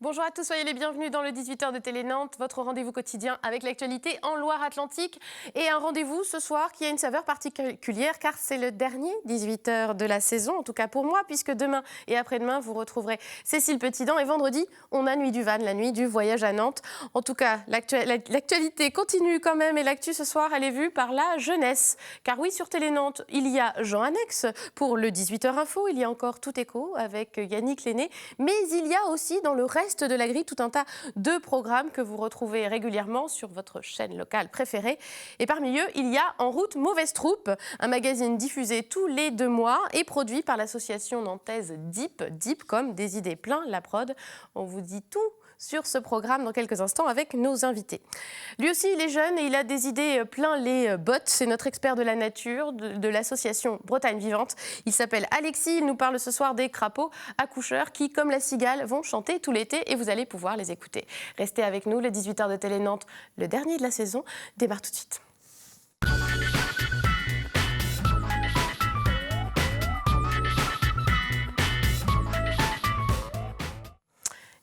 Bonjour à tous, soyez les bienvenus dans le 18h de Télé Nantes, votre rendez-vous quotidien avec l'actualité en Loire-Atlantique. Et un rendez-vous ce soir qui a une saveur particulière car c'est le dernier 18h de la saison, en tout cas pour moi, puisque demain et après-demain, vous retrouverez Cécile Petitdent. Et vendredi, on a Nuit du Van, la nuit du voyage à Nantes. En tout cas, l'actualité continue quand même et l'actu ce soir, elle est vue par la jeunesse. Car oui, sur Télé Nantes, il y a Jean Annex pour le 18h Info, il y a encore Tout Écho avec Yannick Lenné, mais il y a aussi dans le reste de la grille tout un tas de programmes que vous retrouvez régulièrement sur votre chaîne locale préférée. Et parmi eux, il y a En route mauvaise troupe, un magazine diffusé tous les 2 mois et produit par l'association nantaise DIP, DIP comme des idées plein la prod. On vous dit tout sur ce programme dans quelques instants avec nos invités. Lui aussi, il est jeune et il a des idées plein les bottes. C'est notre expert de la nature de l'association Bretagne Vivante. Il s'appelle Alexis. Il nous parle ce soir des crapauds accoucheurs qui, comme la cigale, vont chanter tout l'été et vous allez pouvoir les écouter. Restez avec nous, le 18h de Télé Nantes, le dernier de la saison, démarre tout de suite.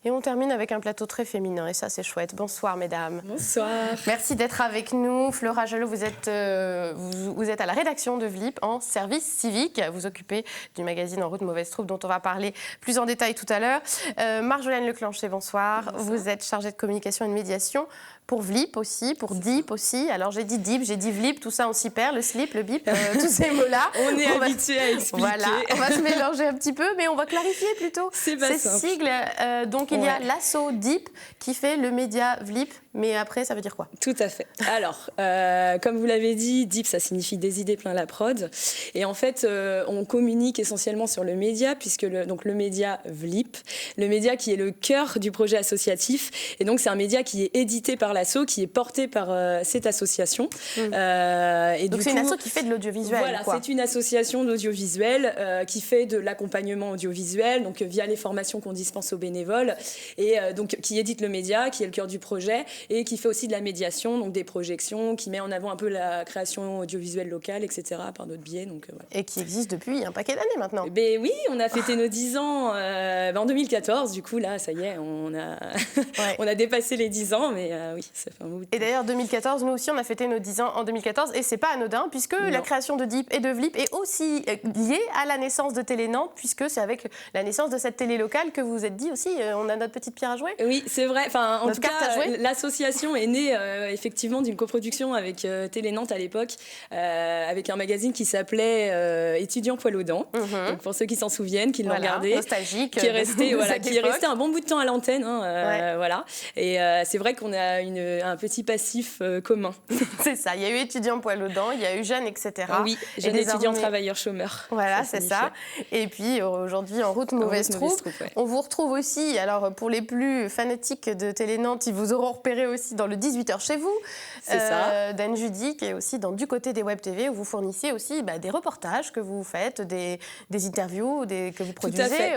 Et on termine avec un plateau très féminin, et ça c'est chouette. Bonsoir mesdames. Bonsoir. Merci d'être avec nous. Flora Jalot, vous êtes à la rédaction de VLIP en service civique. Vous occupez du magazine En route mauvaise troupe dont on va parler plus en détail tout à l'heure. Marjolaine Leclenché, bonsoir. Vous êtes chargée de communication et de médiation pour VLIP aussi, pour DIP aussi. Alors j'ai dit DIP, j'ai dit VLIP, tout ça on s'y perd, le slip, le bip, tous ces mots-là. On est habitué à expliquer. Voilà, on va se mélanger un petit peu, mais on va clarifier plutôt ces sigles. Donc il y a l'asso DIP qui fait le média VLIP, mais après ça veut dire quoi? Tout à fait. Alors, comme vous l'avez dit, DIP ça signifie des idées plein la prod. Et en fait, on communique essentiellement sur le média, puisque le média VLIP, le média qui est le cœur du projet associatif. Et donc c'est un média qui est édité par l'asso, qui est porté par cette association. Et donc c'est une asso qui fait de l'audiovisuel. Voilà, c'est une association d'audiovisuel qui fait de l'accompagnement audiovisuel, donc via les formations qu'on dispense aux bénévoles, et donc qui édite le média, qui est le cœur du projet, et qui fait aussi de la médiation, donc des projections, qui met en avant un peu la création audiovisuelle locale, etc., par notre biais. Donc, voilà. Et qui existe depuis un paquet d'années maintenant. Ben oui, on a fêté nos 10 ans en 2014, du coup là, ça y est, on a dépassé les 10 ans, mais oui. Ça fait un bout de temps. Et d'ailleurs, 2014, nous aussi, on a fêté nos 10 ans en 2014. Et c'est pas anodin, puisque la création de DIP et de VLIP est aussi liée à la naissance de Télé Nantes, puisque c'est avec la naissance de cette télé locale que vous vous êtes dit aussi, on a notre petite pierre à jouer. Oui, c'est vrai. Enfin, en tout cas, l'association est née effectivement d'une coproduction avec Télé Nantes à l'époque, avec un magazine qui s'appelait Étudiants poil aux dents. Donc, pour ceux qui s'en souviennent, qui l'ont regardé. Nostalgique. Qui est resté un bon bout de temps à l'antenne. Voilà. Et c'est vrai qu'on a un petit passif commun. C'est ça, il y a eu étudiants poil aux dents, il y a eu jeunes, etc. Oui, jeunes étudiants travailleurs chômeurs. Voilà, c'est ça. Et puis aujourd'hui, En route mauvaise troupe. On vous retrouve aussi, alors pour les plus fanatiques de Télé Nantes, ils vous auront repéré aussi dans le 18h chez vous. C'est ça. d'Anne Judy, qui est aussi dans Du côté des Web TV, où vous fournissez aussi des reportages que vous faites, des interviews que vous produisez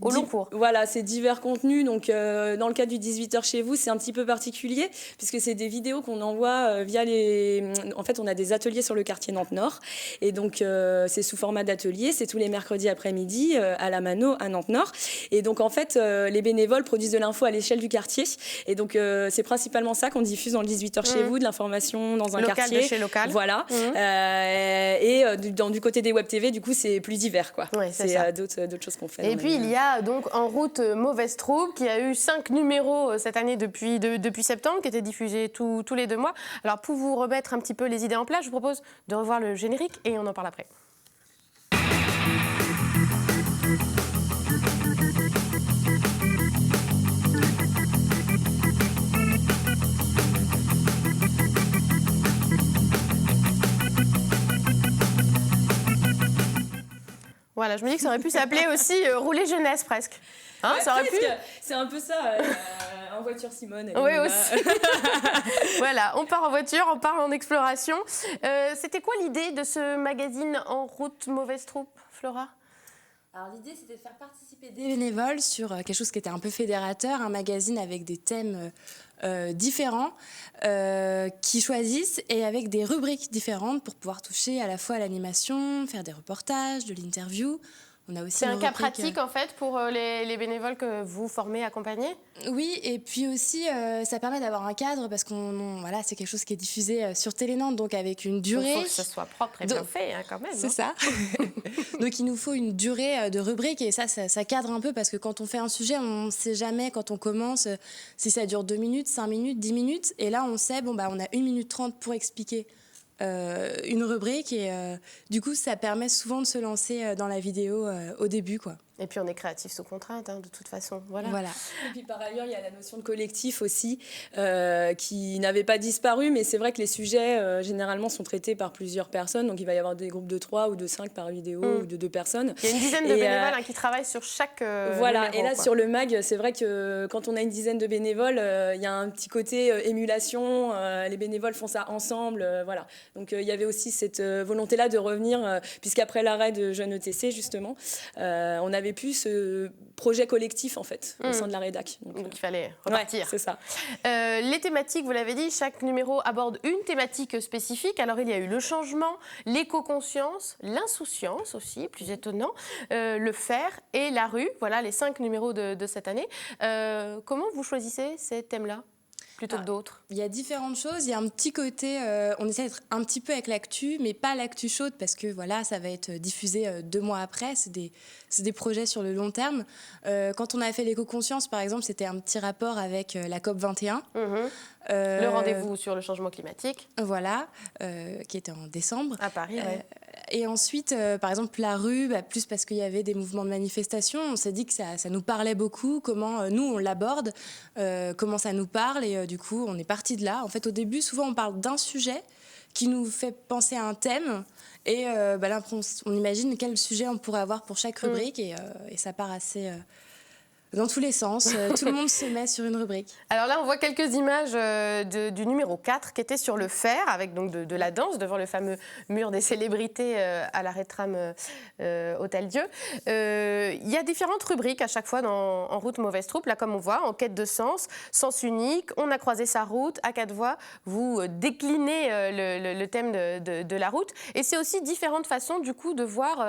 au long cours. Voilà, c'est divers contenus. Donc, dans le cadre du 18h chez vous, c'est un petit peu particulier, puisque c'est des vidéos qu'on envoie via En fait, on a des ateliers sur le quartier Nantes-Nord. Et donc, c'est sous format d'atelier. C'est tous les mercredis après-midi à la Mano, à Nantes-Nord. Et donc, en fait, les bénévoles produisent de l'info à l'échelle du quartier. Et donc, c'est principalement ça qu'on diffuse dans le 18h chez vous, de l'information dans un quartier. Local de chez local. Voilà. Du côté des Web TV, du coup, c'est plus divers, quoi. Ouais, c'est d'autres choses qu'on fait. Et puis, il y a donc En route mauvaise troupe, qui a eu 5 numéros cette année depuis septembre, qui étaient diffusés tous les 2 mois. Alors, pour vous remettre un petit peu les idées en place, je vous propose de revoir le générique et on en parle après. Voilà, je me dis que ça aurait pu s'appeler aussi Rouler jeunesse presque. Hein, ouais, ça aurait pu. C'est un peu ça, en voiture Simone. Oui, aussi. Voilà, on part en voiture, on part en exploration. C'était quoi l'idée de ce magazine En route mauvaise troupe, Flora ? Alors l'idée, c'était de faire participer des bénévoles sur quelque chose qui était un peu fédérateur, un magazine avec des thèmes différents qui choisissent et avec des rubriques différentes pour pouvoir toucher à la fois à l'animation, faire des reportages, de l'interview, On a aussi C'est une un cas rubrique, pratique en fait pour les bénévoles que vous formez, accompagnez? Oui, et puis aussi, ça permet d'avoir un cadre parce voilà, c'est quelque chose qui est diffusé sur Télé Nantes, donc avec une durée. Il faut que ça soit propre et bien fait quand même. C'est ça. Donc il nous faut une durée de rubrique et ça cadre un peu parce que quand on fait un sujet, on ne sait jamais quand on commence si ça dure 2 minutes, 5 minutes, 10 minutes. Et là, on sait, on a 1 minute 30 pour expliquer une rubrique et du coup, ça permet souvent de se lancer dans la vidéo au début, quoi. Et puis on est créatif sous contrainte, de toute façon. Voilà. Et puis par ailleurs, il y a la notion de collectif aussi, qui n'avait pas disparu, mais c'est vrai que les sujets, généralement, sont traités par plusieurs personnes. Donc il va y avoir des groupes de 3 ou de 5 par vidéo ou de 2 personnes. Il y a une dizaine de bénévoles qui travaillent sur chaque voilà, numéro, et là, quoi. sur le MAG, c'est vrai que quand on a une dizaine de bénévoles, il y a un petit côté émulation. Les bénévoles font ça ensemble, voilà. Donc il y avait aussi cette volonté-là de revenir, puisqu'après l'arrêt de Jeunes ETC, justement, on avait plus ce projet collectif en fait au sein de la rédac. Donc il fallait repartir. Ouais, c'est ça. Les thématiques, vous l'avez dit, chaque numéro aborde une thématique spécifique. Alors il y a eu le changement, l'éco-conscience, l'insouciance aussi, plus étonnant, le faire et la rue. Voilà les 5 numéros de cette année. Comment vous choisissez ces thèmes-là plutôt que d'autres? Il y a différentes choses. Il y a un petit côté, on essaie d'être un petit peu avec l'actu, mais pas l'actu chaude parce que voilà, ça va être diffusé 2 mois après. C'est des projets sur le long terme. Quand on a fait l'éco-conscience, par exemple, c'était un petit rapport avec la COP21. Le rendez-vous sur le changement climatique. Voilà, qui était en décembre. À Paris, oui. Et ensuite, par exemple, la rue, plus parce qu'il y avait des mouvements de manifestation, on s'est dit que ça nous parlait beaucoup, comment nous, on l'aborde, comment ça nous parle. Et du coup, on est parti de là. En fait, au début, souvent, on parle d'un sujet qui nous fait penser à un thème. Et là, on imagine quel sujet on pourrait avoir pour chaque rubrique. Et ça part assez... dans tous les sens, tout le monde se met sur une rubrique. Alors là, on voit quelques images du numéro 4 qui était sur le fer, avec donc de la danse devant le fameux mur des célébrités à l'arrêt de tram Hôtel-Dieu. Il y a différentes rubriques à chaque fois En route mauvaise troupe. Là, comme on voit, en quête de sens unique, on a croisé sa route, à 4 voies. Vous déclinez le thème de la route. Et c'est aussi différentes façons, du coup, de voir...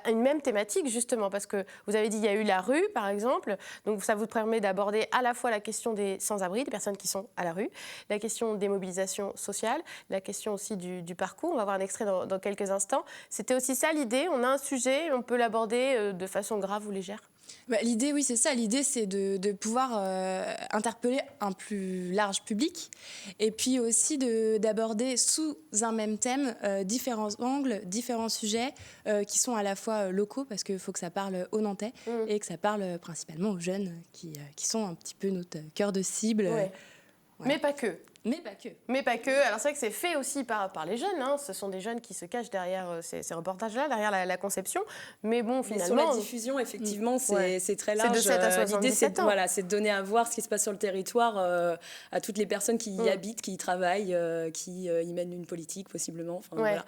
une même thématique, justement, parce que vous avez dit il y a eu la rue, par exemple, donc ça vous permet d'aborder à la fois la question des sans-abri, des personnes qui sont à la rue, la question des mobilisations sociales, la question aussi du parcours. On va voir un extrait dans quelques instants. C'était aussi ça l'idée, on a un sujet, on peut l'aborder de façon grave ou légère. L'idée, oui, c'est ça. L'idée, c'est de pouvoir interpeller un plus large public et puis aussi d'aborder sous un même thème différents angles, différents sujets qui sont à la fois locaux parce qu'il faut que ça parle aux Nantais et que ça parle principalement aux jeunes qui sont un petit peu notre cœur de cible. Ouais. Voilà. Mais pas que. Mais pas que. Alors c'est vrai que c'est fait aussi par les jeunes. Ce sont des jeunes qui se cachent derrière ces reportages-là, derrière la conception. Mais bon, finalement... Mais sur la diffusion, effectivement, c'est très large. C'est de 7 à 77 ans. C'est de donner à voir ce qui se passe sur le territoire à toutes les personnes qui y habitent, qui y travaillent, qui y mènent une politique, possiblement. Voilà.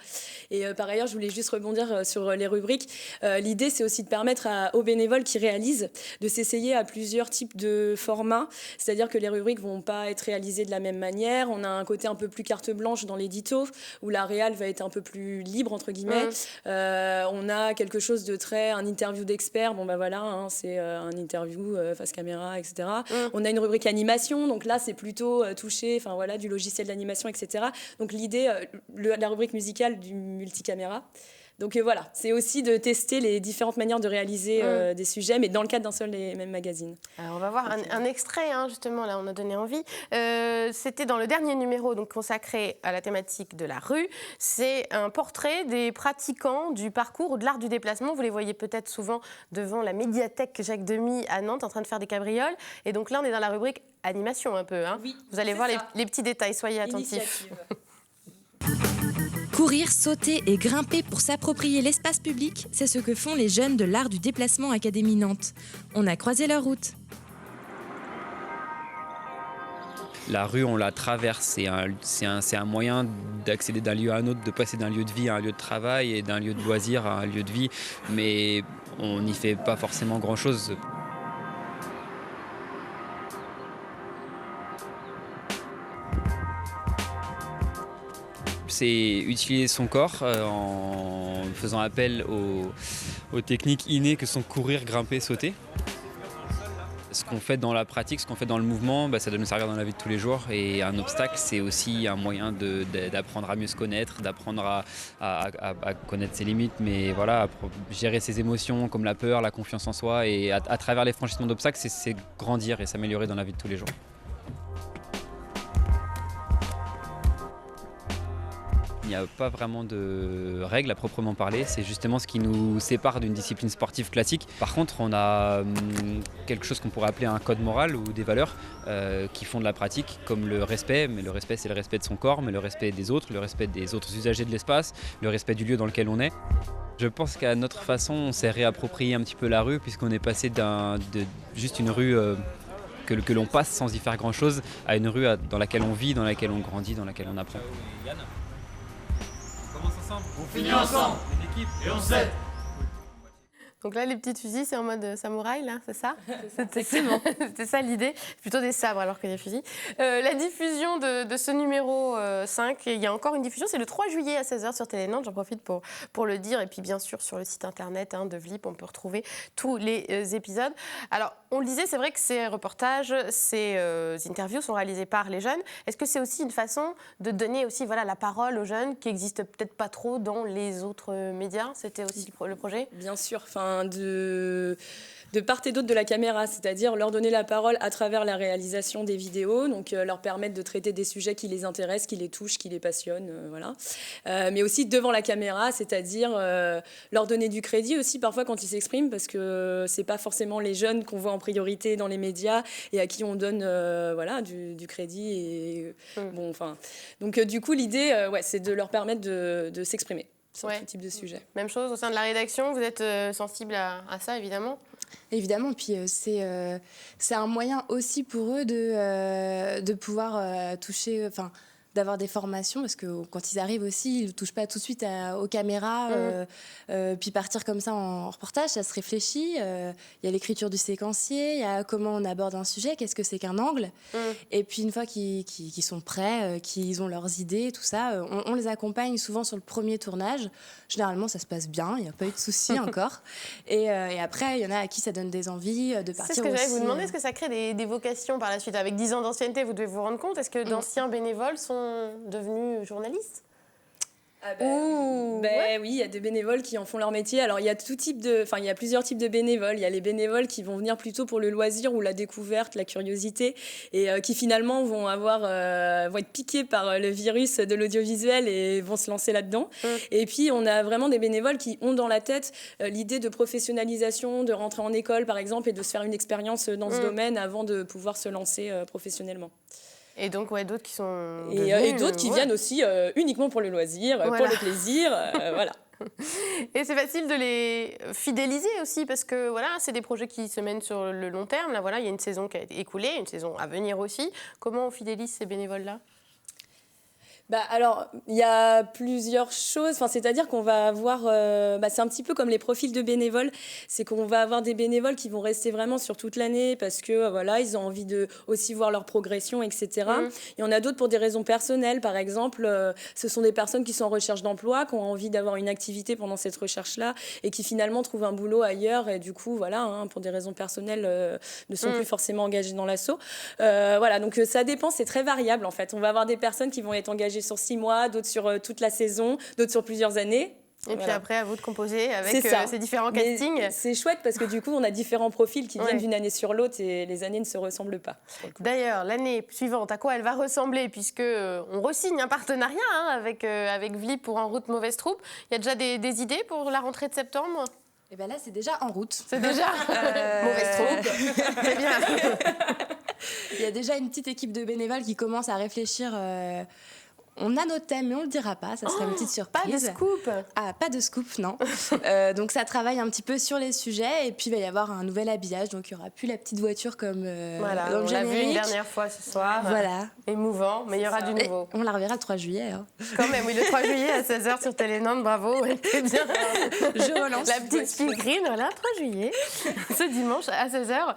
Et par ailleurs, je voulais juste rebondir sur les rubriques. L'idée, c'est aussi de permettre aux bénévoles qui réalisent de s'essayer à plusieurs types de formats. C'est-à-dire que les rubriques ne vont pas être réalisées de la même manière. On a un côté un peu plus carte blanche dans l'édito, où la réal va être un peu plus libre, entre guillemets. On a quelque chose de un interview d'experts. C'est un interview face caméra, etc. On a une rubrique animation, donc là, c'est plutôt touché, du logiciel d'animation, etc. Donc l'idée, la rubrique musicale du multicaméra. Donc voilà, c'est aussi de tester les différentes manières de réaliser des sujets, mais dans le cadre d'un seul et même magazine. Alors on va voir un extrait, justement, là on a donné envie. C'était dans le dernier numéro donc, consacré à la thématique de la rue. C'est un portrait des pratiquants du parcours ou de l'art du déplacement. Vous les voyez peut-être souvent devant la médiathèque Jacques Demy à Nantes en train de faire des cabrioles. Et donc là on est dans la rubrique animation un peu. Oui, vous allez voir les petits détails, soyez attentifs. Courir, sauter et grimper pour s'approprier l'espace public, c'est ce que font les jeunes de l'art du déplacement Académie Nantes. On a croisé leur route. La rue, on la traverse, c'est un moyen d'accéder d'un lieu à un autre, de passer d'un lieu de vie à un lieu de travail et d'un lieu de loisir à un lieu de vie, mais on n'y fait pas forcément grand-chose. C'est utiliser son corps en faisant appel aux techniques innées que sont courir, grimper, sauter. Ce qu'on fait dans la pratique, ce qu'on fait dans le mouvement, ça doit nous servir dans la vie de tous les jours. Et un obstacle, c'est aussi un moyen d'apprendre à mieux se connaître, d'apprendre à connaître ses limites, mais voilà, à gérer ses émotions comme la peur, la confiance en soi. Et à travers les franchissements d'obstacles, c'est grandir et s'améliorer dans la vie de tous les jours. Il n'y a pas vraiment de règles à proprement parler, c'est justement ce qui nous sépare d'une discipline sportive classique. Par contre, on a quelque chose qu'on pourrait appeler un code moral ou des valeurs qui font de la pratique, comme le respect, mais le respect c'est le respect de son corps, mais le respect des autres usagers de l'espace, le respect du lieu dans lequel on est. Je pense qu'à notre façon, on s'est réapproprié un petit peu la rue, puisqu'on est passé de juste une rue que l'on passe sans y faire grand-chose, à une rue dans laquelle on vit, dans laquelle on grandit, dans laquelle on apprend. On finit ensemble, une équipe, et on s'aide. Donc là, les petites fusils, c'est en mode samouraï, là, c'est ça? C'était ça l'idée. Plutôt des sabres alors que des fusils. La diffusion de ce numéro 5, il y a encore une diffusion, c'est le 3 juillet à 16h sur Télé Nantes. J'en profite pour le dire. Et puis bien sûr, sur le site internet de Vlip, on peut retrouver tous les épisodes. Alors, on le disait, c'est vrai que ces reportages, ces interviews sont réalisés par les jeunes. Est-ce que c'est aussi une façon de donner aussi la parole aux jeunes qui n'existent peut-être pas trop dans les autres médias? C'était aussi le projet? Bien sûr, de part et d'autre de la caméra, c'est-à-dire leur donner la parole à travers la réalisation des vidéos, donc leur permettre de traiter des sujets qui les intéressent, qui les touchent, qui les passionnent, voilà. Mais aussi devant la caméra, c'est-à-dire leur donner du crédit aussi parfois quand ils s'expriment, parce que c'est pas forcément les jeunes qu'on voit en priorité dans les médias et à qui on donne du crédit. Et, donc du coup, l'idée, c'est de leur permettre de s'exprimer sur tout type de sujet. Même chose au sein de la rédaction, vous êtes sensible à ça, évidemment? Évidemment, puis c'est un moyen aussi pour eux de pouvoir toucher, d'avoir des formations, parce que quand ils arrivent aussi, ils ne touchent pas tout de suite aux caméras, puis partir comme ça en reportage, ça se réfléchit. Il y a l'écriture du séquencier, il y a comment on aborde un sujet, qu'est-ce que c'est qu'un angle. Et puis une fois qu'ils sont prêts, qu'ils ont leurs idées, tout ça, on les accompagne souvent sur le premier tournage. Généralement, ça se passe bien, il n'y a pas eu de soucis encore. Et après, il y en a à qui ça donne des envies de partir aussi. C'est ce que j'allais vous demander, est-ce que ça crée des vocations par la suite? Avec 10 ans d'ancienneté, vous devez vous rendre compte, est-ce que d'anciens bénévoles sont devenus journalistes? Oui, il y a des bénévoles qui en font leur métier. Alors il y a il y a plusieurs types de bénévoles. Il y a les bénévoles qui vont venir plutôt pour le loisir ou la découverte, la curiosité, et qui finalement vont être piqués par le virus de l'audiovisuel et vont se lancer là-dedans. Et puis on a vraiment des bénévoles qui ont dans la tête l'idée de professionnalisation, de rentrer en école par exemple, et de se faire une expérience dans ce domaine avant de pouvoir se lancer professionnellement. Et donc, d'autres qui sont et d'autres qui viennent aussi uniquement pour le loisir, pour le plaisir, voilà. Et c'est facile de les fidéliser aussi, parce que c'est des projets qui se mènent sur le long terme. Là, il y a une saison qui a été écoulée, une saison à venir aussi. Comment on fidélise ces bénévoles-là? Alors, il y a plusieurs choses. C'est-à-dire qu'on va avoir... c'est un petit peu comme les profils de bénévoles. C'est qu'on va avoir des bénévoles qui vont rester vraiment sur toute l'année parce que, ils ont envie de aussi voir leur progression, etc. Et on a d'autres pour des raisons personnelles. Par exemple, ce sont des personnes qui sont en recherche d'emploi, qui ont envie d'avoir une activité pendant cette recherche-là et qui finalement trouvent un boulot ailleurs et du coup, pour des raisons personnelles, ne sont plus forcément engagés dans l'asso. Donc ça dépend, c'est très variable en fait. On va avoir des personnes qui vont être engagées sur 6 mois, d'autres sur toute la saison, d'autres sur plusieurs années. Et puis après, à vous de composer avec ces différents castings. Mais c'est chouette parce que du coup, on a différents profils qui viennent d'une année sur l'autre et les années ne se ressemblent pas. D'ailleurs, l'année suivante, à quoi elle va ressembler, puisque on re-signe un partenariat avec Vlip pour En route mauvaise troupe. Il y a déjà des idées pour la rentrée de septembre? Et là, c'est déjà en route. C'est déjà mauvaise troupe. C'est bien. Il y a déjà une petite équipe de bénévoles qui commence à réfléchir. On a nos thèmes, mais on ne le dira pas. Ça sera une petite surprise. Pas de scoop. Pas de scoop, non. Donc, ça travaille un petit peu sur les sujets. Et puis, il va y avoir un nouvel habillage. Donc, il n'y aura plus la petite voiture comme dans le générique. On l'a vu une dernière fois ce soir. Voilà. Émouvant, mais il y aura du nouveau. Et on la reverra le 3 juillet. Quand même, oui, le 3 juillet à 16h sur Télé Nantes. Bravo. C'est bien. Je relance. La petite figurine, 3 juillet, ce dimanche à 16h.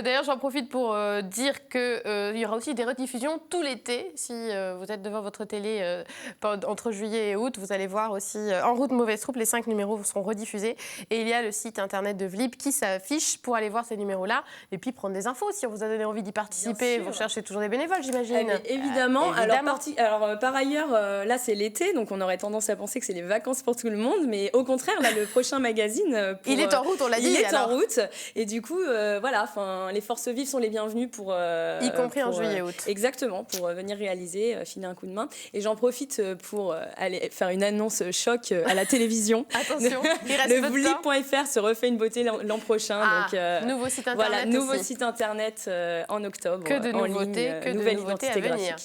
D'ailleurs, j'en profite pour dire qu'il y aura aussi des rediffusions tout l'été. Si vous êtes devant votre télé télé entre juillet et août. Vous allez voir aussi En route mauvaise troupe, les 5 numéros seront rediffusés. Et il y a le site internet de Vlib qui s'affiche pour aller voir ces numéros-là et puis prendre des infos. Si on vous a donné envie d'y participer, vous cherchez toujours des bénévoles, j'imagine. Évidemment. Alors, par ailleurs, là, c'est l'été, donc on aurait tendance à penser que c'est les vacances pour tout le monde. Mais au contraire, là, le prochain magazine... il est en route, on l'a dit. Il est en route. Et du coup, voilà, les forces vives sont les bienvenues pour... y compris en juillet-août. Exactement, pour venir réaliser, filer un coup de main. Et j'en profite pour aller faire une annonce choc à la télévision. Attention, il reste le Vlib.fr se refait une beauté l'an prochain. Donc, nouveau site internet. Voilà, nouveau site internet en octobre. Que de nouveautés, nouvelle nouveautés à venir.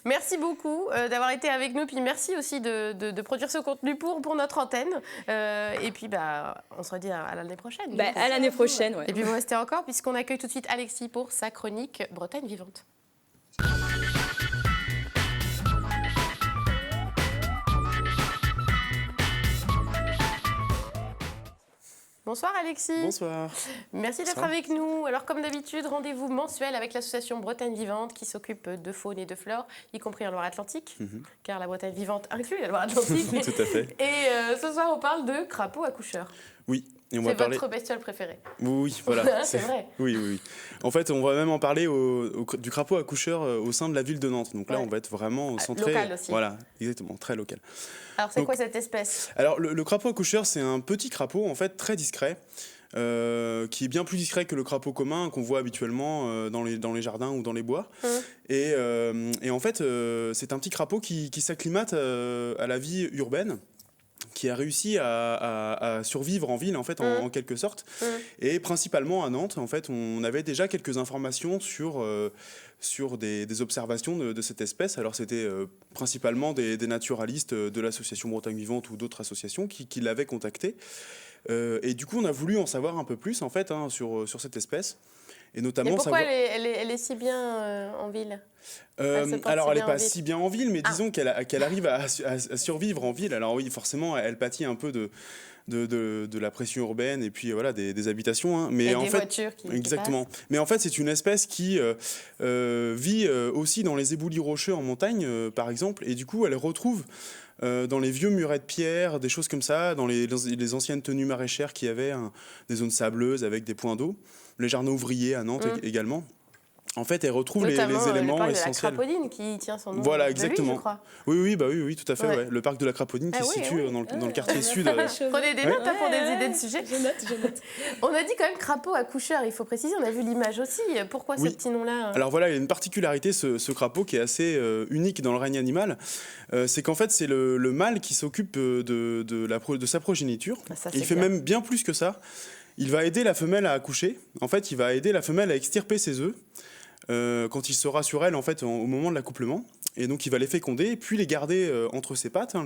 Merci beaucoup d'avoir été avec nous. Puis merci aussi de produire ce contenu pour notre antenne. Et puis, on se redit à l'année prochaine. À l'année prochaine, ouais. Et puis, vous restez encore, puisqu'on accueille tout de suite Alexis pour sa chronique Bretagne vivante. Bonsoir Alexis. Bonsoir. Merci d'être avec nous. Alors comme d'habitude, rendez-vous mensuel avec l'association Bretagne Vivante qui s'occupe de faune et de flore, y compris en Loire-Atlantique, car la Bretagne Vivante inclut la Loire-Atlantique. Tout à fait. Et ce soir, on parle de crapaud accoucheur. Oui. C'est votre bestiole préférée. Oui, voilà. C'est vrai. Oui. En fait, on va même en parler du crapaud accoucheur au sein de la ville de Nantes. Donc là, on va être vraiment centré... Local aussi. Voilà, exactement, très local. Alors, c'est quoi cette espèce ? Alors, le crapaud accoucheur, c'est un petit crapaud, en fait, très discret, qui est bien plus discret que le crapaud commun qu'on voit habituellement dans les jardins ou dans les bois. Et en fait, c'est un petit crapaud qui s'acclimate à la vie urbaine, qui a réussi à survivre en ville, en fait, en quelque sorte. Et principalement à Nantes, en fait, on avait déjà quelques informations sur des observations de cette espèce. Alors, c'était principalement des naturalistes de l'association Bretagne Vivante ou d'autres associations qui l'avaient contacté. Et du coup, on a voulu en savoir un peu plus, en fait, sur cette espèce. Et notamment pourquoi elle est si bien en ville ? Alors, elle n'est pas si bien en ville, mais disons qu'elle arrive à survivre en ville. Alors oui, forcément, elle pâtit un peu de la pression urbaine et puis voilà, des habitations. Hein. Mais en des fait, voitures qui exactement. Mais en fait, c'est une espèce qui vit aussi dans les éboulis rocheux en montagne, par exemple. Et du coup, elle retrouve dans les vieux murets de pierre, des choses comme ça, dans les anciennes tenues maraîchères qui avaient des zones sableuses avec des points d'eau. Les jardins ouvriers à Nantes également. En fait, elle retrouve les éléments essentiels. Le parc de la Crapaudine qui tient son nom. Voilà, de exactement. lui, je crois. Oui, tout à fait. Ouais. Le parc de la Crapaudine qui se situe dans le quartier sud. Prenez des notes pour des idées de sujets. Je note. On a dit quand même crapaud accoucheur, il faut préciser, on a vu l'image aussi. Pourquoi ce petit nom-là ? Alors voilà, il y a une particularité, ce crapaud qui est assez unique dans le règne animal. C'est qu'en fait, c'est le mâle qui s'occupe de sa progéniture. Il fait même bien plus que ça. Il va aider la femelle à accoucher. En fait, il va aider la femelle à extirper ses œufs quand il sera sur elle, en fait, au moment de l'accouplement. Et donc, il va les féconder, puis les garder entre ses pattes,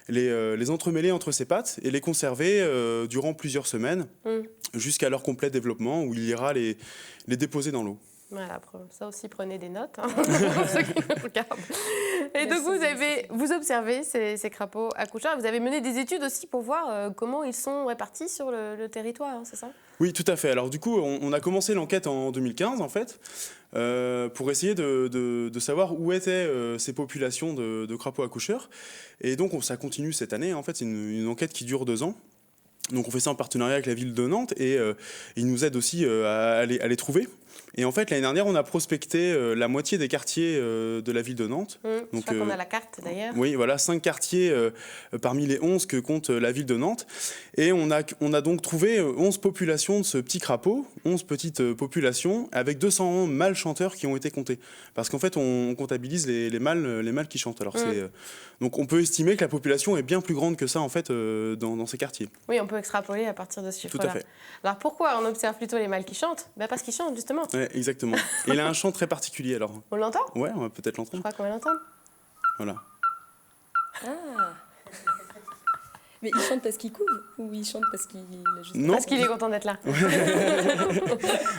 les entremêler entre ses pattes et les conserver durant plusieurs semaines jusqu'à leur complet développement, où il ira les déposer dans l'eau. Voilà, ça aussi, prenez des notes pour ceux qui nous regardent. Et donc, vous observez ces crapauds accoucheurs. Vous avez mené des études aussi pour voir comment ils sont répartis sur le territoire, hein, c'est ça ? Oui, tout à fait. Alors du coup, on a commencé l'enquête en 2015, en fait, pour essayer de savoir où étaient ces populations de crapauds accoucheurs. Et donc, ça continue cette année. En fait, c'est une enquête qui dure 2 ans. Donc, on fait ça en partenariat avec la ville de Nantes et ils nous aident aussi à les trouver. Et en fait, l'année dernière, on a prospecté la moitié des quartiers de la ville de Nantes. Donc, je crois qu'on a la carte, d'ailleurs. Oui, voilà, 5 quartiers parmi les 11 que compte la ville de Nantes. Et on a donc trouvé 11 populations de ce petit crapaud, 11 petites populations, avec 200 mâles chanteurs qui ont été comptés. Parce qu'en fait, on comptabilise les mâles qui chantent. Alors, donc, on peut estimer que la population est bien plus grande que ça, en fait, dans ces quartiers. Oui, on peut extrapoler à partir de ce chiffre-là. Tout à fait. Alors, pourquoi on observe plutôt les mâles qui chantent ? Parce qu'ils chantent, justement. Ouais, exactement. Et il a un chant très particulier, alors. On l'entend ? Ouais, on va peut-être Je l'entendre. crois qu'on va l'entendre. Voilà. Ah. Mais il chante parce qu'il couve ou il chante parce qu'il... Non. Parce qu'il est content d'être là.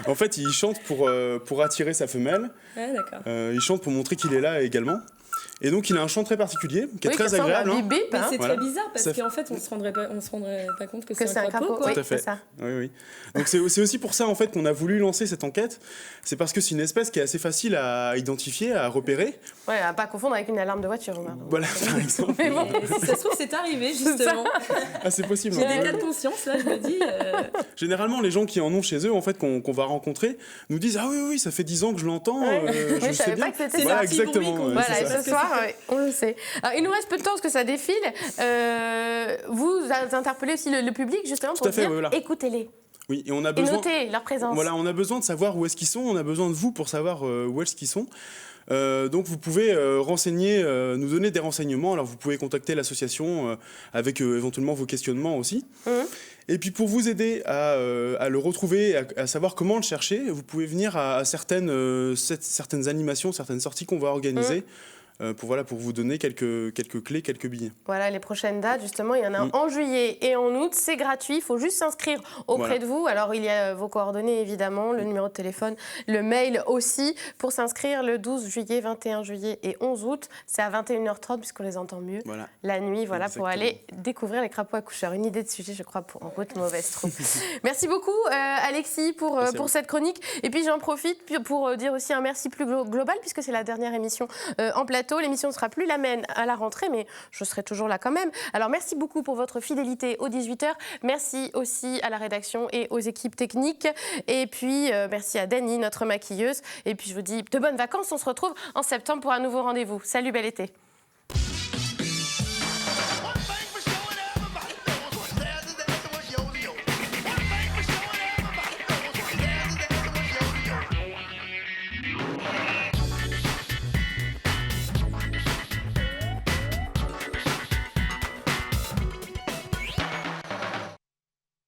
En fait, il chante pour attirer sa femelle. Ah, d'accord. Il chante pour montrer qu'il est là également. Et donc, il a un chant très particulier, qui est très ressemble à agréable. Bip Bip, Mais hein. c'est Voilà. très bizarre parce Ça qu'en fait, on ne se rendrait pas compte que Que c'est un crapaud. Quoi. oui, Tout à fait. c'est ça. Oui, oui. Donc c'est aussi pour ça en fait qu'on a voulu lancer cette enquête. C'est parce que c'est une espèce qui est assez facile à identifier, à repérer. Ouais, à pas confondre avec une alarme de voiture. Voilà, par exemple. Mais bon. Et si ça se trouve, c'est arrivé justement. Ah, c'est possible. J'ai hein. des cas de conscience là, je me dis. Généralement, les gens qui en ont chez eux, en fait, qu'on va rencontrer, nous disent ah oui, oui, ça fait 10 ans que je l'entends. Ouais. Je Oui, je sais savais bien. pas que c'était Voilà, ça. C'est un petit exactement. bruit qu'on- ouais, Voilà, c'est et ça. ce soir, on le sait. Alors, il nous reste peu de temps parce que ça défile. Vous interpellez aussi le public justement Tout pour à fait, dire voilà. écoutez-les Oui, et on a et besoin. notez leur présence. Voilà, on a besoin de savoir où est-ce qu'ils sont, on a besoin de vous pour savoir où est-ce qu'ils sont. Donc vous pouvez nous donner des renseignements. Alors vous pouvez contacter l'association avec éventuellement vos questionnements aussi. Et puis pour vous aider à le retrouver, à savoir comment le chercher, vous pouvez venir à certaines animations, certaines sorties qu'on va organiser. Pour vous donner quelques clés, quelques billets. Voilà, les prochaines dates, justement, il y en a en juillet et en août. C'est gratuit, il faut juste s'inscrire auprès de vous. Alors, il y a vos coordonnées, évidemment, le numéro de téléphone, le mail aussi. Pour s'inscrire le 12 juillet, 21 juillet et 11 août, c'est à 21h30, puisqu'on les entend mieux Voilà. la nuit, voilà, Exactement. pour aller découvrir les crapauds accoucheurs. Une idée de sujet, je crois, pour en route mauvaise troupe. Merci beaucoup, Alexis, pour cette chronique. Et puis, j'en profite pour dire aussi un merci plus global, puisque c'est la dernière émission en plateau. L'émission ne sera plus la même à la rentrée, mais je serai toujours là quand même. Alors, merci beaucoup pour votre fidélité aux 18h. Merci aussi à la rédaction et aux équipes techniques. Et puis, merci à Dany, notre maquilleuse. Et puis, je vous dis de bonnes vacances. On se retrouve en septembre pour un nouveau rendez-vous. Salut, bel été.